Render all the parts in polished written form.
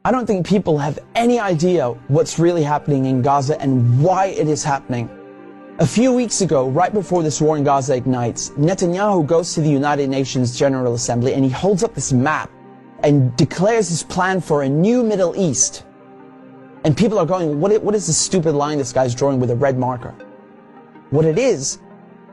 I don't think people have any idea what's really happening in Gaza and why it is happening. A few weeks ago, right before this war in Gaza ignites, Netanyahu goes to the United Nations General Assembly and he holds up this map and declares his plan for a new Middle East. And people are going, what is this stupid line this guy's drawing with a red marker? What it is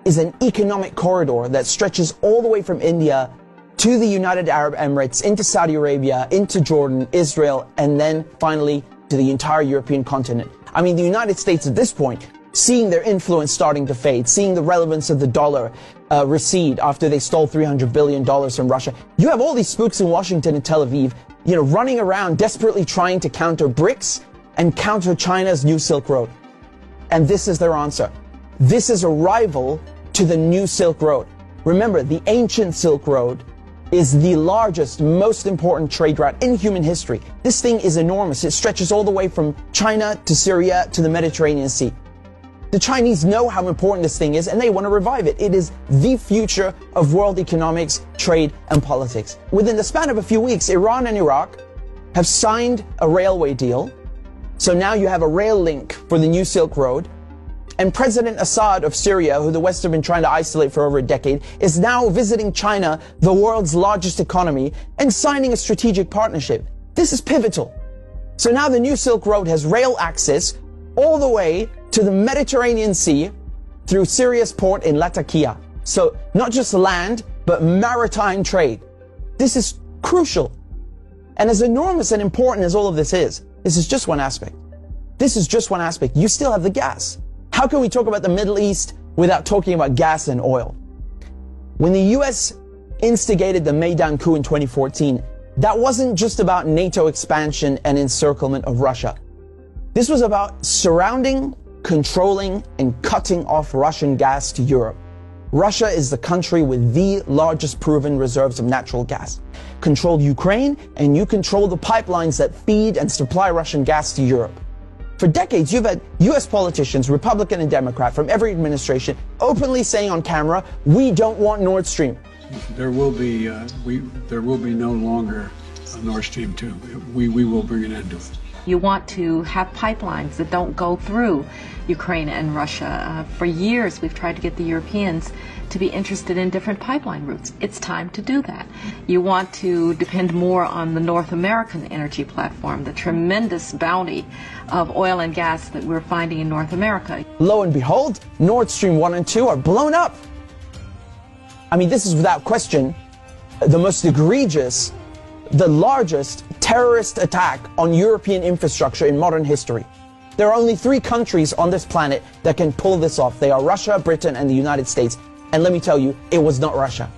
an economic corridor that stretches all the way from India to the United Arab Emirates, into Saudi Arabia, into Jordan, Israel, and then finally to the entire European continent. I mean, the United States at this point, seeing their influence starting to fade, seeing the relevance of the dollar recede after they stole $300 billion from Russia. You have all these spooks in Washington and Tel Aviv, running around desperately trying to counter BRICS and counter China's new Silk Road. And this is their answer. This is a rival to the new Silk Road. Remember, the ancient Silk Road is the largest, most important trade route in human history. This thing is enormous. It stretches all the way from China to Syria to the Mediterranean Sea. The Chinese know how important this thing is and they want to revive it. It is the future of world economics, trade, and politics. Within the span of a few weeks, Iran and Iraq have signed a railway deal. So now you have a rail link for the new Silk Road. And President Assad of Syria, who the West have been trying to isolate for over a decade, is now visiting China, the world's largest economy, and signing a strategic partnership. This is pivotal. So now the new Silk Road has rail access all the way to the Mediterranean Sea through Syria's port in Latakia. So not just land, but maritime trade. This is crucial. And as enormous and important as all of this is just one aspect. This is just one aspect. You still have the gas. How can we talk about the Middle East without talking about gas and oil? When the US instigated the Maidan coup in 2014, that wasn't just about NATO expansion and encirclement of Russia. This was about surrounding, controlling, and cutting off Russian gas to Europe. Russia is the country with the largest proven reserves of natural gas. Control Ukraine, and you control the pipelines that feed and supply Russian gas to Europe. For decades, you've had US politicians, Republican and Democrat, from every administration, openly saying on camera, we don't want Nord Stream. There will be no longer a Nord Stream 2. We will bring an end to it. You want to have pipelines that don't go through Ukraine and Russia. For years, we've tried to get the Europeans to be interested in different pipeline routes. It's time to do that. You want to depend more on the North American energy platform, the tremendous bounty of oil and gas that we're finding in North America. Lo and behold, Nord Stream 1 and 2 are blown up. I mean, this is without question the most egregious, the largest terrorist attack on European infrastructure in modern history. There are only 3 countries on this planet that can pull this off. They are Russia, Britain, and the United States. And let me tell you, it was not Russia.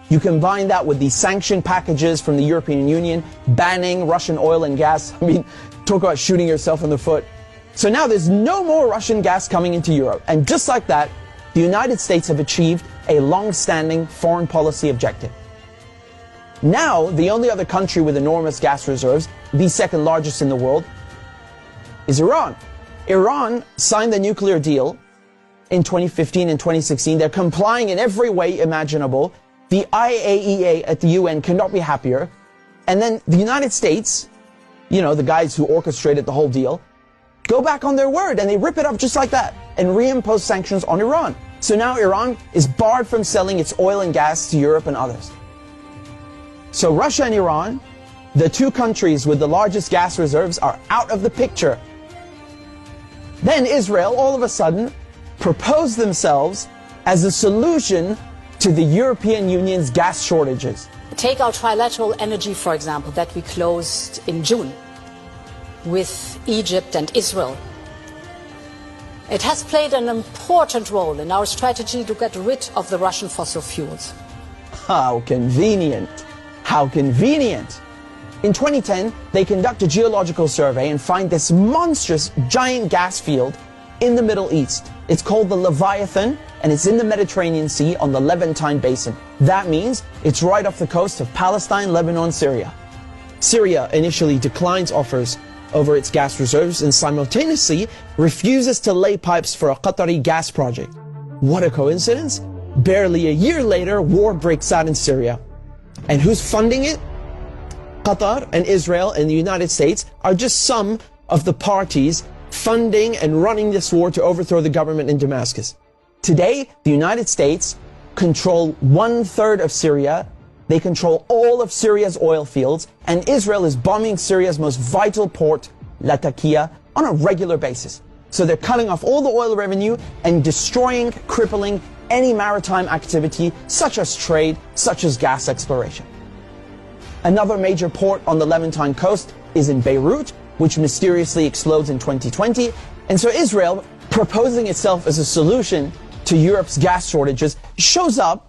You combine that with the sanction packages from the European Union, banning Russian oil and gas. I mean, talk about shooting yourself in the foot. So now there's no more Russian gas coming into Europe. And just like that, the United States have achieved a long-standing foreign policy objective. Now, the only other country with enormous gas reserves, the second largest in the world, is Iran. Iran signed the nuclear deal in 2015 and 2016. They're complying in every way imaginable. The IAEA at the UN cannot be happier. And then the United States, the guys who orchestrated the whole deal, go back on their word and they rip it up just like that and reimpose sanctions on Iran. So now Iran is barred from selling its oil and gas to Europe and others. So Russia and Iran, the 2 countries with the largest gas reserves, are out of the picture. Then Israel, all of a sudden, proposed themselves as a solution to the European Union's gas shortages. Take our trilateral energy, for example, that we closed in June with Egypt and Israel. It has played an important role in our strategy to get rid of the Russian fossil fuels. How convenient. How convenient. In 2010, they conduct a geological survey and find this monstrous giant gas field in the Middle East. It's called the Leviathan, and it's in the Mediterranean Sea on the Levantine Basin. That means it's right off the coast of Palestine, Lebanon, Syria. Syria initially declines offers over its gas reserves and simultaneously refuses to lay pipes for a Qatari gas project. What a coincidence! Barely a year later, war breaks out in Syria. And who's funding it? Qatar and Israel and the United States are just some of the parties funding and running this war to overthrow the government in Damascus. Today, the United States control 1/3 of Syria. They control all of Syria's oil fields, and Israel is bombing Syria's most vital port, Latakia, on a regular basis. So they're cutting off all the oil revenue and destroying, crippling any maritime activity, such as trade, such as gas exploration. Another major port on the Levantine coast is in Beirut, which mysteriously explodes in 2020. And so Israel, proposing itself as a solution to Europe's gas shortages, shows up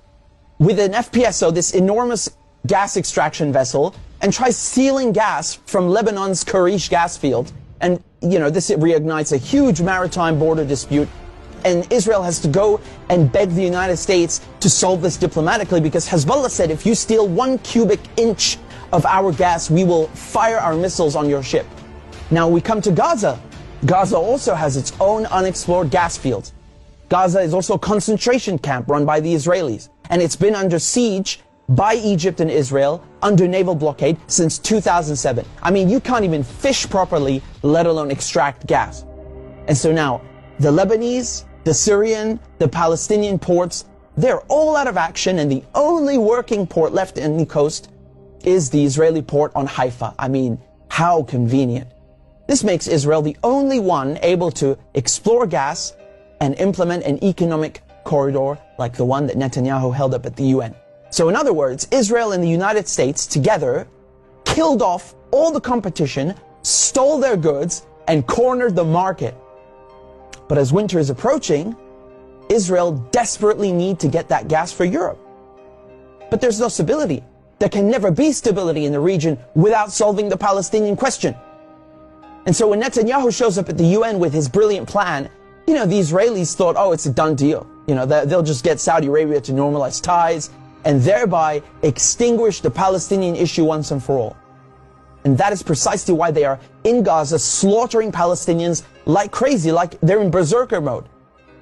with an FPSO, this enormous gas extraction vessel, and tries stealing gas from Lebanon's Karish gas field. And, this reignites a huge maritime border dispute. And Israel has to go and beg the United States to solve this diplomatically, because Hezbollah said, if you steal 1 cubic inch of our gas, we will fire our missiles on your ship. Now we come to Gaza. Gaza also has its own unexplored gas fields. Gaza is also a concentration camp run by the Israelis. And it's been under siege by Egypt and Israel under naval blockade since 2007. I mean, you can't even fish properly, let alone extract gas. And so now, the Lebanese, the Syrian, the Palestinian ports, they're all out of action, and the only working port left in the coast is the Israeli port on Haifa. I mean, how convenient. This makes Israel the only one able to explore gas and implement an economic corridor like the one that Netanyahu held up at the UN. So in other words, Israel and the United States together killed off all the competition, stole their goods, and cornered the market. But as winter is approaching, Israel desperately needs to get that gas for Europe. But there's no stability. There can never be stability in the region without solving the Palestinian question. And so when Netanyahu shows up at the UN with his brilliant plan, the Israelis thought, oh, it's a done deal. They'll just get Saudi Arabia to normalize ties and thereby extinguish the Palestinian issue once and for all. And that is precisely why they are in Gaza slaughtering Palestinians like crazy, like they're in berserker mode.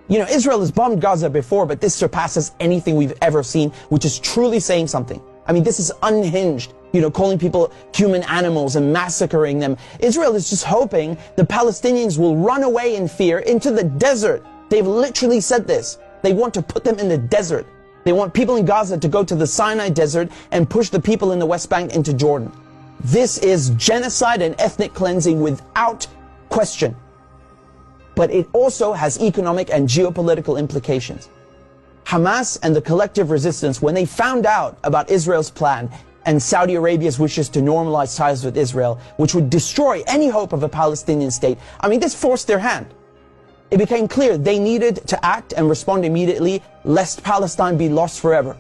Israel has bombed Gaza before, but this surpasses anything we've ever seen, which is truly saying something. I mean, this is unhinged, calling people human animals and massacring them. Israel is just hoping the Palestinians will run away in fear into the desert. They've literally said this. They want to put them in the desert. They want people in Gaza to go to the Sinai desert and push the people in the West Bank into Jordan. This is genocide and ethnic cleansing without question. But it also has economic and geopolitical implications. Hamas and the collective resistance, when they found out about Israel's plan and Saudi Arabia's wishes to normalize ties with Israel, which would destroy any hope of a Palestinian state, I mean, this forced their hand. It became clear they needed to act and respond immediately, lest Palestine be lost forever.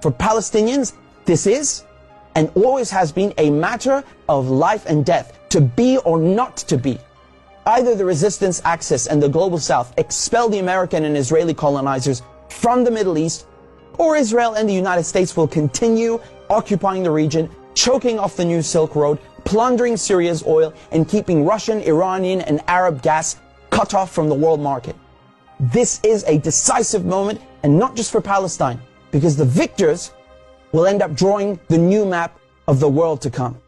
For Palestinians, this is and always has been a matter of life and death, to be or not to be. Either the resistance axis and the global south expel the American and Israeli colonizers from the Middle East, or Israel and the United States will continue occupying the region, choking off the new Silk Road, plundering Syria's oil, and keeping Russian, Iranian, and Arab gas cut off from the world market. This is a decisive moment, and not just for Palestine, because the victors will end up drawing the new map of the world to come.